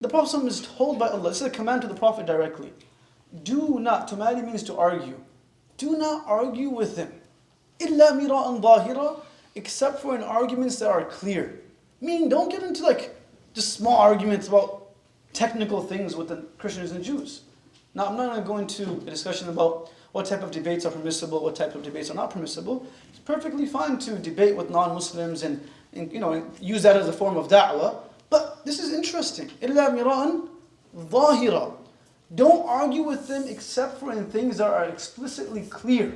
The Prophet ﷺ is told by Allah, this is a command to the Prophet directly. Do not, tamari means to argue. Do not argue with them. إِلَّا مِرَاءً ظَاهِرًا, except for in arguments that are clear. Meaning, don't get into just small arguments about technical things with the Christians and Jews. Now, I'm not going to go into a discussion about what type of debates are permissible, what type of debates are not permissible. It's perfectly fine to debate with non-Muslims and use that as a form of da'wah. But this is interesting. إِلَّا مِرَاءً ظَاهِرًا. Don't argue with them except for in things that are explicitly clear.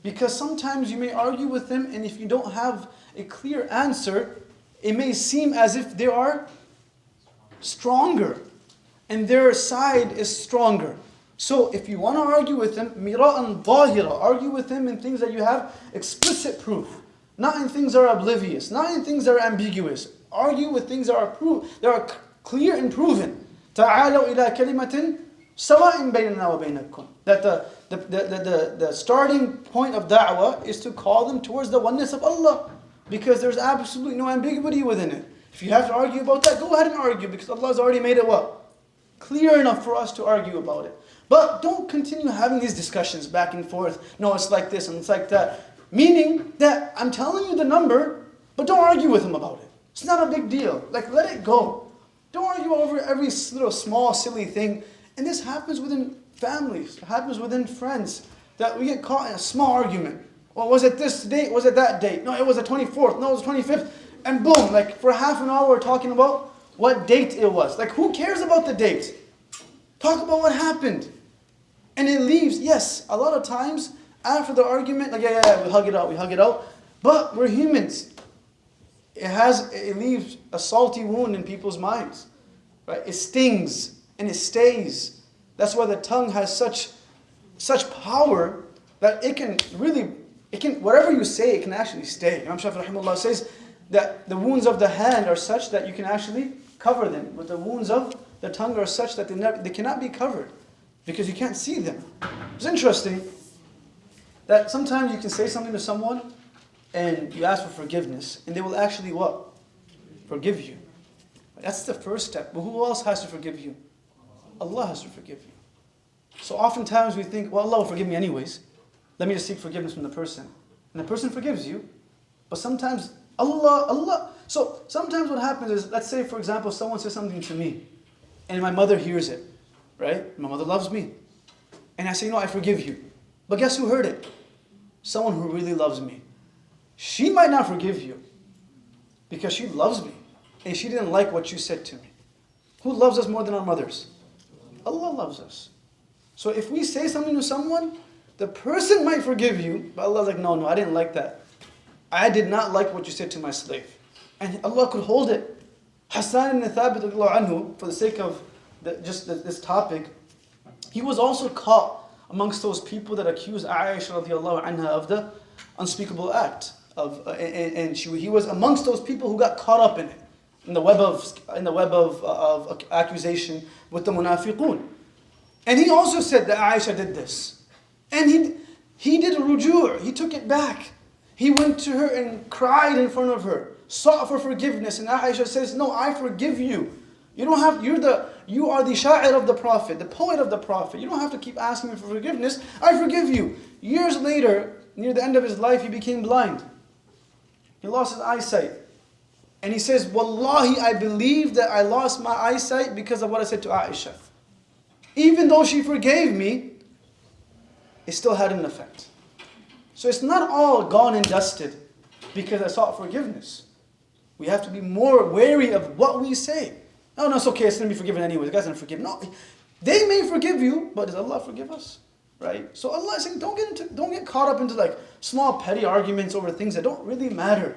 Because sometimes you may argue with them, and if you don't have a clear answer, it may seem as if they are stronger, and their side is stronger. So if you want to argue with them, mira'an dhahira, argue with them in things that you have explicit proof, not in things that are oblivious, not in things that are ambiguous. Argue with things that are clear and proven. Ta'alaw ila kalimatin sawa'in baynana wa baynakum. That the starting point of da'wah is to call them towards the oneness of Allah, because there's absolutely no ambiguity within it. If you have to argue about that, go ahead and argue, because Allah has already made it what? Clear enough for us to argue about it. But don't continue having these discussions back and forth. No, it's like this and it's like that. Meaning that I'm telling you the number, but don't argue with him about it. It's not a big deal. Let it go. Don't argue over every little small silly thing. And this happens within families. It happens within friends. That we get caught in a small argument. Well, was it this date? Was it that date? No, it was the 24th. No, it was the 25th. And boom, for half an hour we're talking about what date it was. Who cares about the date? Talk about what happened. And it leaves, yes, a lot of times after the argument, we hug it out. But we're humans. It leaves a salty wound in people's minds. Right? It stings and it stays. That's why the tongue has such power that it can whatever you say, it can actually stay. Imam Shafi'i rahimahullah says that the wounds of the hand are such that you can actually cover them. But the wounds of the tongue are such that they cannot be covered, because you can't see them. It's interesting that sometimes you can say something to someone and you ask for forgiveness, and they will actually what? Forgive you. That's the first step. But who else has to forgive you? Allah has to forgive you. So oftentimes we think, well, Allah will forgive me anyways. Let me just seek forgiveness from the person. And the person forgives you. But sometimes so sometimes what happens is, let's say for example, someone says something to me, and my mother hears it, right? My mother loves me. And I say, I forgive you. But guess who heard it? Someone who really loves me. She might not forgive you, because she loves me, and she didn't like what you said to me. Who loves us more than our mothers? Allah loves us. So if we say something to someone, the person might forgive you, but Allah's like, no, I didn't like that. I did not like what you said to my slave. And Allah could hold it. Hassan ibn Thabit anhu, for the sake of this topic, he was also caught amongst those people that accused Aisha radiallahu anha of the unspeakable act. He was amongst those people who got caught up in it, in the web of accusation with the munafiqun. And he also said that Aisha did this. And he did a rujur, he took it back. He went to her and cried in front of her, sought for forgiveness, and Aisha says, no, I forgive you. You are the sha'ir of the Prophet, the poet of the Prophet. You don't have to keep asking me for forgiveness. I forgive you. Years later, near the end of his life, he became blind. He lost his eyesight. And he says, Wallahi, I believe that I lost my eyesight because of what I said to Aisha. Even though she forgave me, it still had an effect. So it's not all gone and dusted because I sought forgiveness. We have to be more wary of what we say. Oh, no, it's okay, it's going to be forgiven anyway. The guy's going to forgive. No, they may forgive you, but does Allah forgive us? Right? So Allah is saying, don't get caught up into small petty arguments over things that don't really matter.